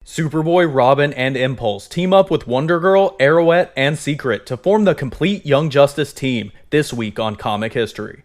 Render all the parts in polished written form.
Superboy, Robin, and Impulse team up with Wonder Girl, Arrowette, and Secret to form the complete Young Justice team this week on Comic History.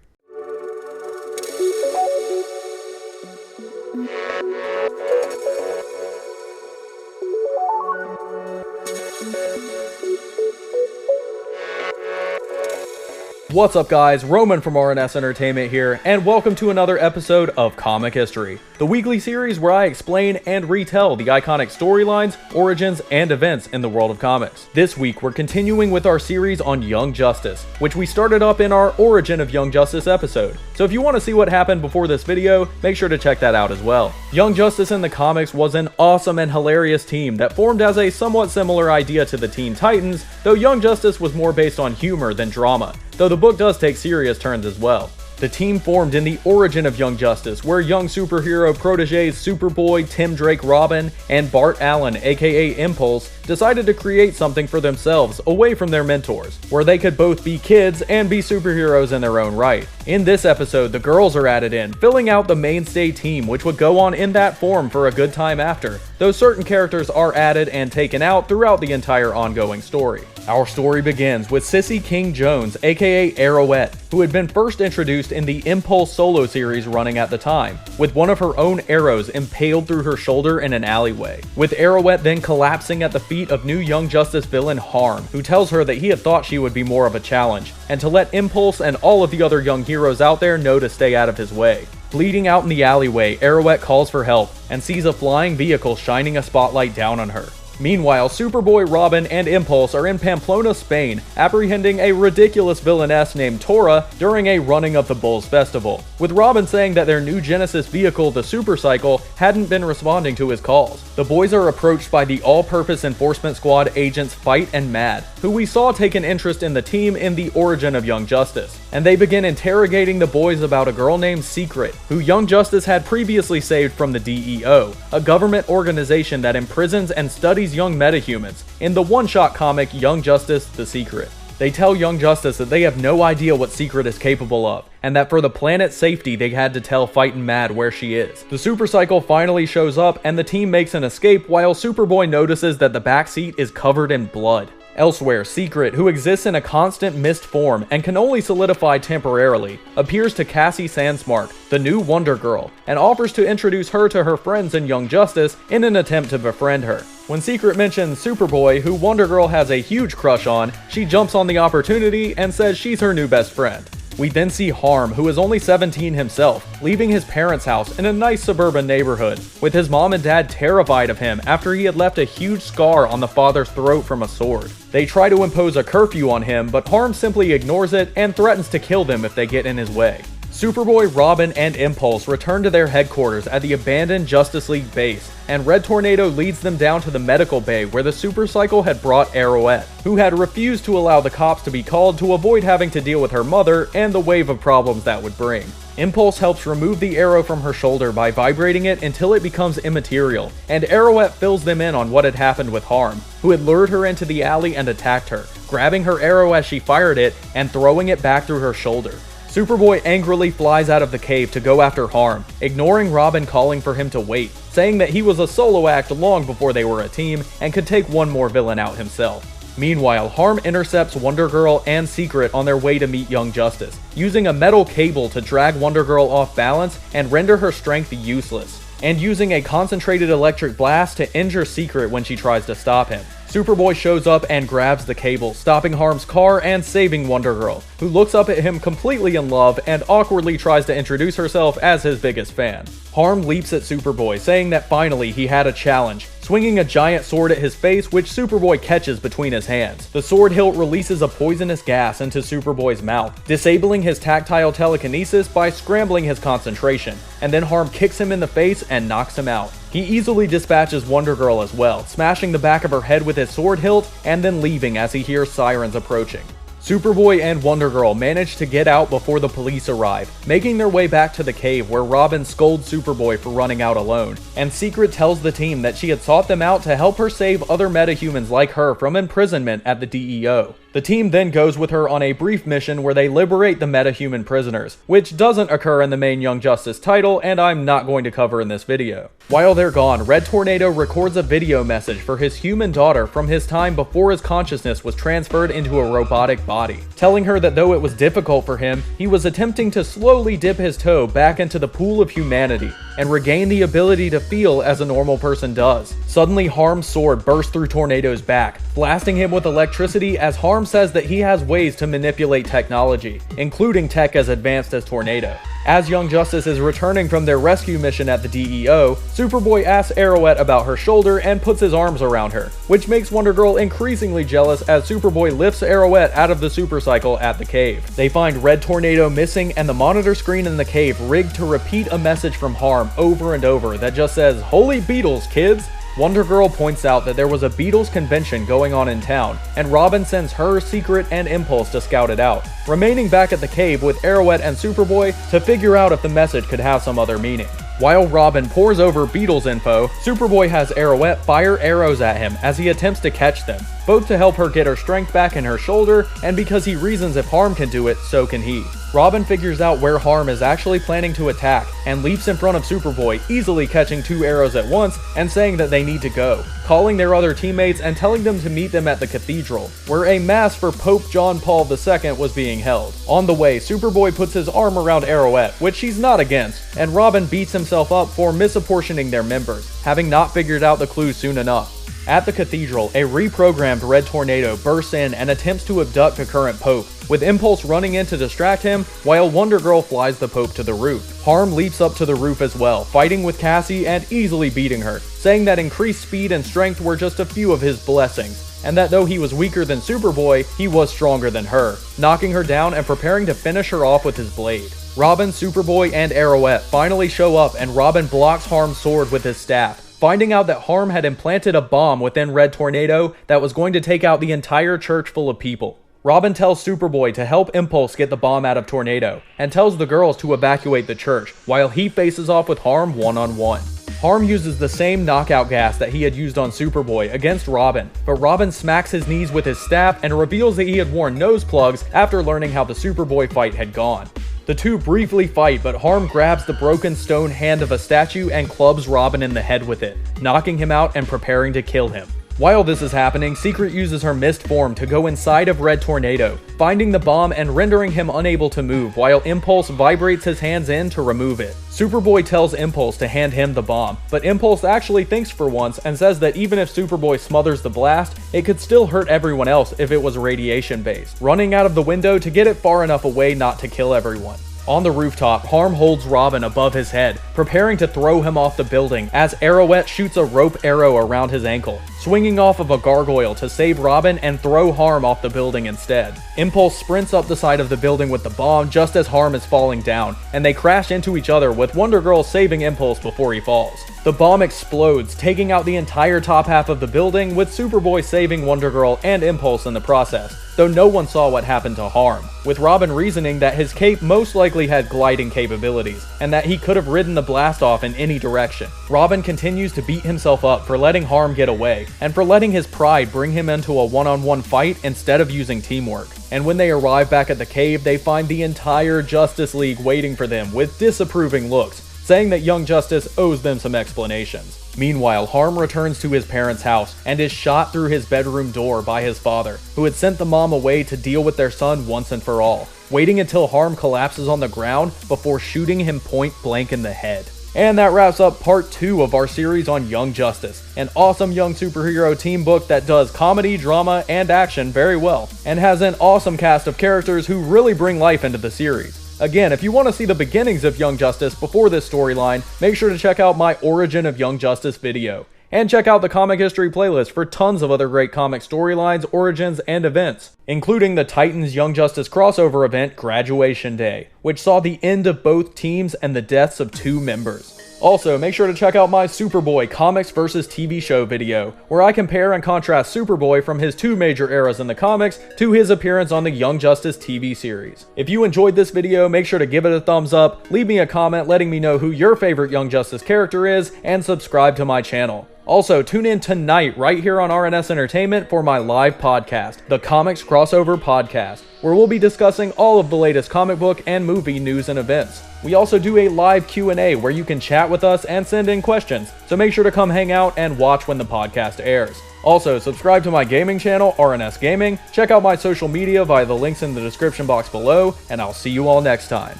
What's up guys, Roman from RNS Entertainment here, and welcome to another episode of Comic History, the weekly series where I explain and retell the iconic storylines, origins, and events in the world of comics. This week we're continuing with our series on Young Justice, which we started up in our Origin of Young Justice episode. So if you want to see what happened before this video, make sure to check that out as well. Young Justice in the comics was an awesome and hilarious team that formed as a somewhat similar idea to the Teen Titans, though Young Justice was more based on humor than drama, though the book does take serious turns as well. The team formed in the Origin of Young Justice, where young superhero proteges Superboy, Tim Drake Robin, and Bart Allen aka Impulse decided to create something for themselves away from their mentors, where they could both be kids and be superheroes in their own right. In this episode, the girls are added in, filling out the mainstay team, which would go on in that form for a good time after, though certain characters are added and taken out throughout the entire ongoing story. Our story begins with Sissy King Jones aka Arrowette, who had been first introduced in the Impulse solo series running at the time, with one of her own arrows impaled through her shoulder in an alleyway, with Arrowette then collapsing at the feet of new Young Justice villain Harm, who tells her that he had thought she would be more of a challenge, and to let Impulse and all of the other young heroes out there know to stay out of his way. Bleeding out in the alleyway, Arrowette calls for help, and sees a flying vehicle shining a spotlight down on her. Meanwhile, Superboy, Robin, and Impulse are in Pamplona, Spain, apprehending a ridiculous villainess named Tora during a running of the Bulls Festival, with Robin saying that their new Genesis vehicle, the Supercycle, hadn't been responding to his calls. The boys are approached by the all-purpose enforcement squad agents Fight and Mad, who we saw take an interest in the team in the Origin of Young Justice, and they begin interrogating the boys about a girl named Secret, who Young Justice had previously saved from the DEO, a government organization that imprisons and studies young metahumans, in the one-shot comic Young Justice: The Secret. They tell Young Justice that they have no idea what Secret is capable of, and that for the planet's safety they had to tell Fight and Mad where she is. The Supercycle finally shows up and the team makes an escape while Superboy notices that the backseat is covered in blood. Elsewhere, Secret, who exists in a constant mist form and can only solidify temporarily, appears to Cassie Sandsmark, the new Wonder Girl, and offers to introduce her to her friends in Young Justice in an attempt to befriend her. When Secret mentions Superboy, who Wonder Girl has a huge crush on, she jumps on the opportunity and says she's her new best friend. We then see Harm, who is only 17 himself, leaving his parents' house in a nice suburban neighborhood, with his mom and dad terrified of him after he had left a huge scar on the father's throat from a sword. They try to impose a curfew on him, but Harm simply ignores it and threatens to kill them if they get in his way. Superboy, Robin, and Impulse return to their headquarters at the abandoned Justice League base, and Red Tornado leads them down to the medical bay where the Supercycle had brought Arrowette, who had refused to allow the cops to be called to avoid having to deal with her mother and the wave of problems that would bring. Impulse helps remove the arrow from her shoulder by vibrating it until it becomes immaterial, and Arrowette fills them in on what had happened with Harm, who had lured her into the alley and attacked her, grabbing her arrow as she fired it and throwing it back through her shoulder. Superboy angrily flies out of the cave to go after Harm, ignoring Robin calling for him to wait, saying that he was a solo act long before they were a team and could take one more villain out himself. Meanwhile, Harm intercepts Wonder Girl and Secret on their way to meet Young Justice, using a metal cable to drag Wonder Girl off balance and render her strength useless, and using a concentrated electric blast to injure Secret when she tries to stop him. Superboy shows up and grabs the cable, stopping Harm's car and saving Wonder Girl, who looks up at him completely in love and awkwardly tries to introduce herself as his biggest fan. Harm leaps at Superboy, saying that finally he had a challenge, swinging a giant sword at his face, which Superboy catches between his hands. The sword hilt releases a poisonous gas into Superboy's mouth, disabling his tactile telekinesis by scrambling his concentration, and then Harm kicks him in the face and knocks him out. He easily dispatches Wonder Girl as well, smashing the back of her head with his sword hilt and then leaving as he hears sirens approaching. Superboy and Wonder Girl manage to get out before the police arrive, making their way back to the cave where Robin scolds Superboy for running out alone, and Secret tells the team that she had sought them out to help her save other metahumans like her from imprisonment at the DEO. The team then goes with her on a brief mission where they liberate the metahuman prisoners, which doesn't occur in the main Young Justice title and I'm not going to cover in this video. While they're gone, Red Tornado records a video message for his human daughter from his time before his consciousness was transferred into a robotic body, telling her that though it was difficult for him, he was attempting to slowly dip his toe back into the pool of humanity and regain the ability to feel as a normal person does. Suddenly, Harm's sword bursts through Tornado's back, blasting him with electricity as Harm says that he has ways to manipulate technology, including tech as advanced as Tornado. As Young Justice is returning from their rescue mission at the DEO, Superboy asks Arrowette about her shoulder and puts his arms around her, which makes Wonder Girl increasingly jealous as Superboy lifts Arrowette out of the supercycle at the cave. They find Red Tornado missing and the monitor screen in the cave rigged to repeat a message from Harm over and over that just says, "Holy Beatles, kids!" Wonder Girl points out that there was a Beatles convention going on in town, and Robin sends her, Secret, and Impulse to scout it out, remaining back at the cave with Arrowette and Superboy to figure out if the message could have some other meaning. While Robin pores over Beatles info, Superboy has Arrowette fire arrows at him as he attempts to catch them, both to help her get her strength back in her shoulder, and because he reasons if Harm can do it, so can he. Robin figures out where Harm is actually planning to attack, and leaps in front of Superboy, easily catching 2 arrows at once and saying that they need to go, calling their other teammates and telling them to meet them at the cathedral, where a mass for Pope John Paul II was being held. On the way, Superboy puts his arm around Arrowette, which she's not against, and Robin beats himself up for misapportioning their members, having not figured out the clues soon enough. At the cathedral, a reprogrammed Red Tornado bursts in and attempts to abduct the current Pope, with Impulse running in to distract him, while Wonder Girl flies the Pope to the roof. Harm leaps up to the roof as well, fighting with Cassie and easily beating her, saying that increased speed and strength were just a few of his blessings, and that though he was weaker than Superboy, he was stronger than her, knocking her down and preparing to finish her off with his blade. Robin, Superboy, and Arrowette finally show up and Robin blocks Harm's sword with his staff, finding out that Harm had implanted a bomb within Red Tornado that was going to take out the entire church full of people. Robin tells Superboy to help Impulse get the bomb out of Tornado, and tells the girls to evacuate the church, while he faces off with Harm one-on-one. Harm uses the same knockout gas that he had used on Superboy against Robin, but Robin smacks his knees with his staff and reveals that he had worn nose plugs after learning how the Superboy fight had gone. The two briefly fight, but Harm grabs the broken stone hand of a statue and clubs Robin in the head with it, knocking him out and preparing to kill him. While this is happening, Secret uses her mist form to go inside of Red Tornado, finding the bomb and rendering him unable to move, while Impulse vibrates his hands in to remove it. Superboy tells Impulse to hand him the bomb, but Impulse actually thinks for once and says that even if Superboy smothers the blast, it could still hurt everyone else if it was radiation based, running out of the window to get it far enough away not to kill everyone. On the rooftop, Harm holds Robin above his head, preparing to throw him off the building as Arrowette shoots a rope arrow around his ankle, swinging off of a gargoyle to save Robin and throw Harm off the building instead. Impulse sprints up the side of the building with the bomb just as Harm is falling down, and they crash into each other with Wonder Girl saving Impulse before he falls. The bomb explodes, taking out the entire top half of the building, with Superboy saving Wonder Girl and Impulse in the process, though no one saw what happened to Harm, with Robin reasoning that his cape most likely had gliding capabilities, and that he could have ridden the blast off in any direction. Robin continues to beat himself up for letting Harm get away, and for letting his pride bring him into a one-on-one fight instead of using teamwork. And when they arrive back at the cave, they find the entire Justice League waiting for them with disapproving looks, saying that Young Justice owes them some explanations. Meanwhile, Harm returns to his parents' house and is shot through his bedroom door by his father, who had sent the mom away to deal with their son once and for all, waiting until Harm collapses on the ground before shooting him point blank in the head. And that wraps up part 2 of our series on Young Justice, an awesome young superhero team book that does comedy, drama, and action very well, and has an awesome cast of characters who really bring life into the series. Again, if you want to see the beginnings of Young Justice before this storyline, make sure to check out my Origin of Young Justice video. And check out the Comic History playlist for tons of other great comic storylines, origins, and events, including the Titans Young Justice crossover event Graduation Day, which saw the end of both teams and the deaths of 2 members. Also, make sure to check out my Superboy comics versus TV show video, where I compare and contrast Superboy from his two major eras in the comics to his appearance on the Young Justice TV series. If you enjoyed this video, make sure to give it a thumbs up, leave me a comment letting me know who your favorite Young Justice character is, and subscribe to my channel. Also, tune in tonight right here on RNS Entertainment for my live podcast, the Comics Crossover Podcast, where we'll be discussing all of the latest comic book and movie news and events. We also do a live Q&A where you can chat with us and send in questions, so make sure to come hang out and watch when the podcast airs. Also, subscribe to my gaming channel, RNS Gaming, check out my social media via the links in the description box below, and I'll see you all next time.